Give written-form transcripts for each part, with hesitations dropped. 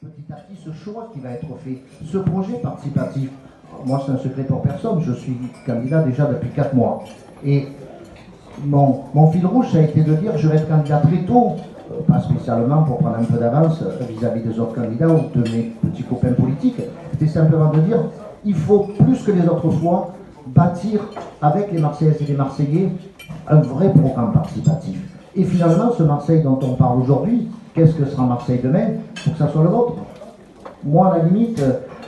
petit à petit ce choix qui va être fait, ce projet participatif. Moi, c'est un secret pour personne, je suis candidat déjà depuis 4 mois. Et mon fil rouge, ça a été de dire je vais être candidat très tôt, pas spécialement pour prendre un peu d'avance vis-à-vis des autres candidats ou de mes petits copains politiques. C'était simplement de dire il faut, plus que les autres fois, bâtir avec les Marseillaises et les Marseillais un vrai programme participatif. Et finalement, ce Marseille dont on parle aujourd'hui, qu'est-ce que sera Marseille demain pour que ça soit le vôtre? Moi, à la limite,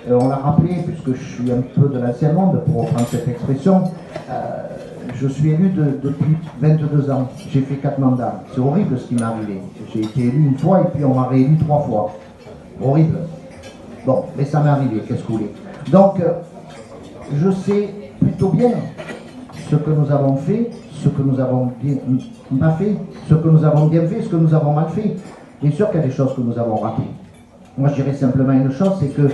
on l'a rappelé, puisque je suis un peu de l'ancien monde, pour reprendre cette expression, je suis élu depuis 22 ans. J'ai fait 4 mandats. C'est horrible ce qui m'est arrivé. J'ai été élu une fois et puis on m'a réélu 3 fois. Horrible. Bon, mais ça m'est arrivé, qu'est-ce que vous voulez. Donc, je sais plutôt bien ce que nous avons fait, ce que nous avons pas fait, ce que nous avons bien fait, ce que nous avons mal fait. Bien sûr qu'il y a des choses que nous avons ratées. Moi, je dirais simplement une chose, c'est que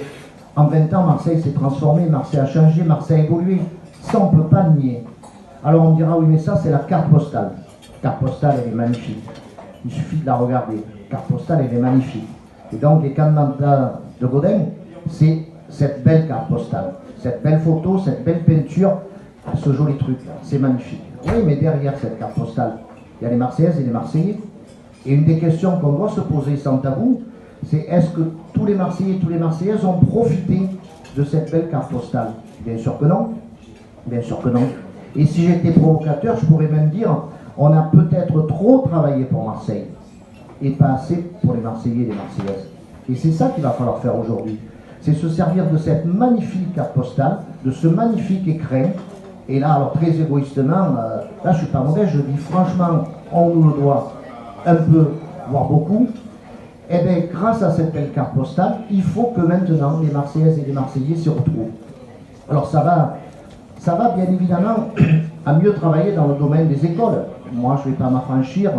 en 20 ans, Marseille s'est transformé, Marseille a changé, Marseille a évolué. Ça, on ne peut pas le nier. Alors on me dira, oui, mais ça, c'est la carte postale. La carte postale, elle est magnifique. Il suffit de la regarder. La carte postale, elle est magnifique. Et donc, les candidats de Gaudin, c'est cette belle carte postale, cette belle photo, cette belle peinture, ce joli truc-là. C'est magnifique. Oui, mais derrière cette carte postale, il y a les Marseillaises et les Marseillais. Et une des questions qu'on doit se poser sans tabou, c'est est-ce que tous les Marseillais et toutes les Marseillaises ont profité de cette belle carte postale? Bien sûr que non. Bien sûr que non. Et si j'étais provocateur, je pourrais même dire on a peut-être trop travaillé pour Marseille et pas assez pour les Marseillais et les Marseillaises. Et c'est ça qu'il va falloir faire aujourd'hui. C'est se servir de cette magnifique carte postale, de ce magnifique écrin. Et là, alors très égoïstement, là je ne suis pas mauvais, je dis franchement, on nous le doit un peu, voire beaucoup. Eh bien, grâce à cette belle carte postale, il faut que maintenant les Marseillaises et les Marseillais s'y retrouvent. Alors ça va bien évidemment à mieux travailler dans le domaine des écoles. Moi, je ne vais pas m'affranchir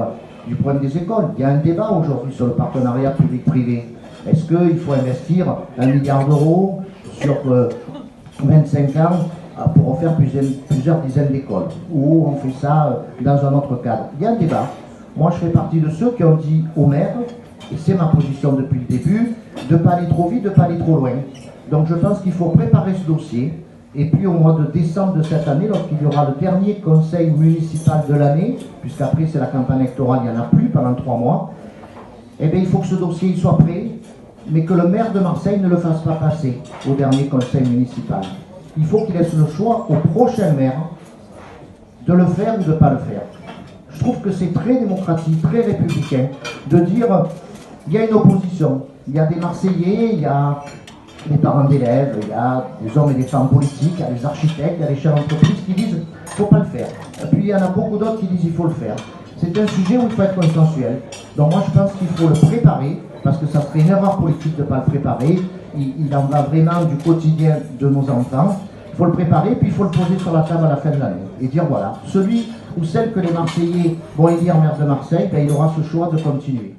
du problème des écoles. Il y a un débat aujourd'hui sur le partenariat public-privé. Est-ce qu'il faut investir 1 milliard d'euros sur 25 ans pour refaire plusieurs dizaines d'écoles? Ou on fait ça dans un autre cadre? Il y a un débat. Moi, je fais partie de ceux qui ont dit au maire, et c'est ma position depuis le début, de ne pas aller trop vite, de ne pas aller trop loin. Donc je pense qu'il faut préparer ce dossier. Et puis au mois de décembre de cette année, lorsqu'il y aura le dernier conseil municipal de l'année, puisqu'après c'est la campagne électorale, il n'y en a plus pendant 3 mois, eh bien il faut que ce dossier soit prêt, mais que le maire de Marseille ne le fasse pas passer au dernier conseil municipal. Il faut qu'il laisse le choix au prochain maire de le faire ou de ne pas le faire. Je trouve que c'est très démocratique, très républicain, de dire il y a une opposition, il y a des Marseillais, il y a des parents d'élèves, il y a des hommes et des femmes politiques, il y a des architectes, il y a des chefs d'entreprise qui disent il ne faut pas le faire. Et puis il y en a beaucoup d'autres qui disent il faut le faire. C'est un sujet où il faut être consensuel. Donc moi je pense qu'il faut le préparer, parce que ça serait une erreur politique de ne pas le préparer. Il en va vraiment du quotidien de nos enfants. Il faut le préparer, puis il faut le poser sur la table à la fin de l'année. Et dire voilà, celui ou celle que les Marseillais vont élire maire de Marseille, ben, il aura ce choix de continuer.